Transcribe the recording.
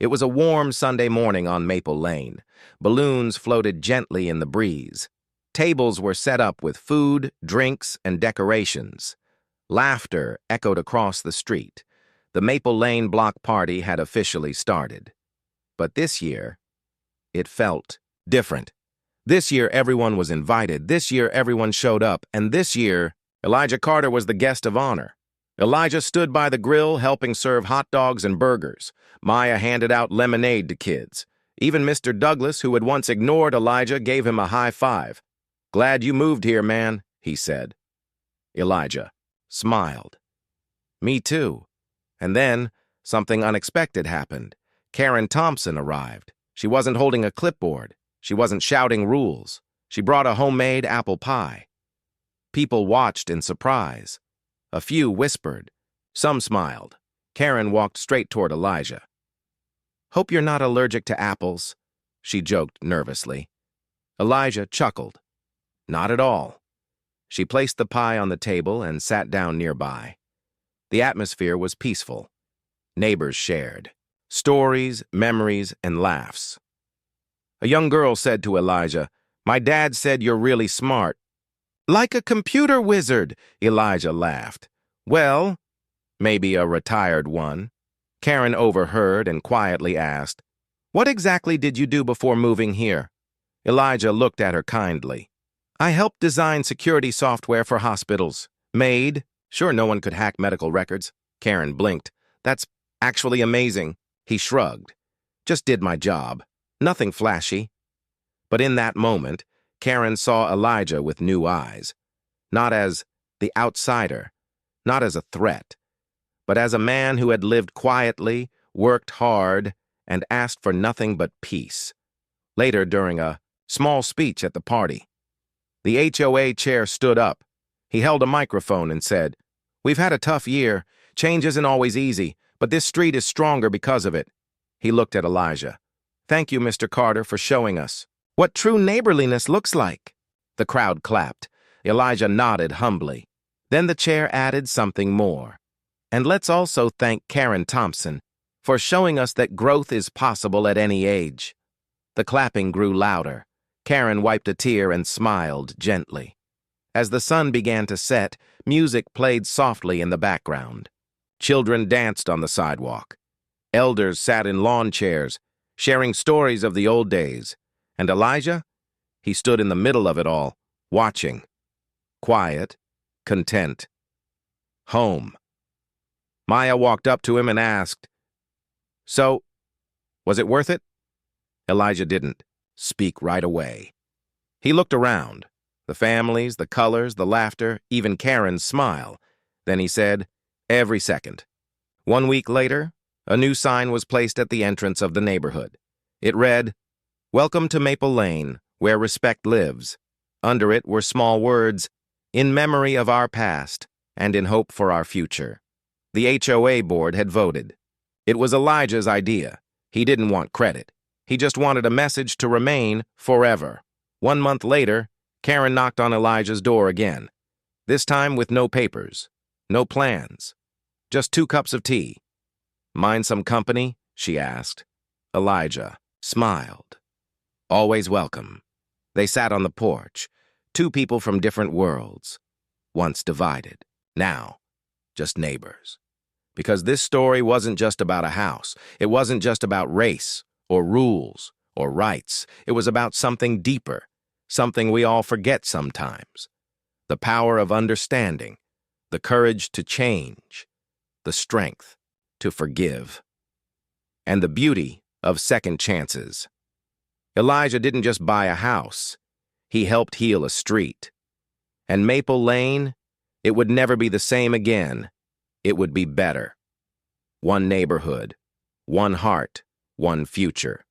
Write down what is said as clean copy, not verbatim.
It was a warm Sunday morning on Maple Lane. Balloons floated gently in the breeze. Tables were set up with food, drinks, and decorations. Laughter echoed across the street. The Maple Lane block party had officially started. But this year, it felt different. This year, everyone was invited. This year, everyone showed up. And this year, Elijah Carter was the guest of honor. Elijah stood by the grill helping serve hot dogs and burgers. Maya handed out lemonade to kids. Even Mr. Douglas, who had once ignored Elijah, gave him a high five. "Glad you moved here, man," he said. Elijah smiled. "Me too." And then, something unexpected happened. Karen Thompson arrived. She wasn't holding a clipboard. She wasn't shouting rules. She brought a homemade apple pie. People watched in surprise. A few whispered. Some smiled. Karen walked straight toward Elijah. "Hope you're not allergic to apples," she joked nervously. Elijah chuckled. "Not at all." She placed the pie on the table and sat down nearby. The atmosphere was peaceful. Neighbors shared. Stories, memories, and laughs. A young girl said to Elijah, "My dad said you're really smart." "Like a computer wizard," Elijah laughed. "Well, maybe a retired one." Karen overheard and quietly asked, "What exactly did you do before moving here?" Elijah looked at her kindly. "I helped design security software for hospitals. Made. Sure, no one could hack medical records." Karen blinked. "That's actually amazing." He shrugged. "Just did my job. Nothing flashy." But in that moment, Karen saw Elijah with new eyes. Not as the outsider, not as a threat, but as a man who had lived quietly, worked hard, and asked for nothing but peace. Later, during a small speech at the party, the HOA chair stood up. He held a microphone and said, "We've had a tough year. Change isn't always easy, but this street is stronger because of it." He looked at Elijah. "Thank you, Mr. Carter, for showing us what true neighborliness looks like." The crowd clapped. Elijah nodded humbly. Then the chair added something more. "And let's also thank Karen Thompson for showing us that growth is possible at any age." The clapping grew louder. Karen wiped a tear and smiled gently. As the sun began to set, music played softly in the background. Children danced on the sidewalk. Elders sat in lawn chairs, sharing stories of the old days. And Elijah? He stood in the middle of it all, watching. Quiet, content. Home. Maya walked up to him and asked, "So, was it worth it?" Elijah didn't speak right away. He looked around. The families, the colors, the laughter, even Karen's smile. Then he said, "Every second." 1 week later, a new sign was placed at the entrance of the neighborhood. It read, "Welcome to Maple Lane, where respect lives." Under it were small words, "In memory of our past and in hope for our future." The HOA board had voted. It was Elijah's idea. He didn't want credit. He just wanted a message to remain forever. 1 month later, Karen knocked on Elijah's door again. This time with no papers, no plans, just 2 cups of tea. "Mind some company?" she asked. Elijah smiled. "Always welcome." They sat on the porch, 2 people from different worlds, once divided, now just neighbors. Because this story wasn't just about a house. It wasn't just about race or rules or rights. It was about something deeper, something we all forget sometimes. The power of understanding, the courage to change, the strength to forgive, and the beauty of second chances. Elijah didn't just buy a house. He helped heal a street. And Maple Lane, it would never be the same again. It would be better. One neighborhood, one heart, one future.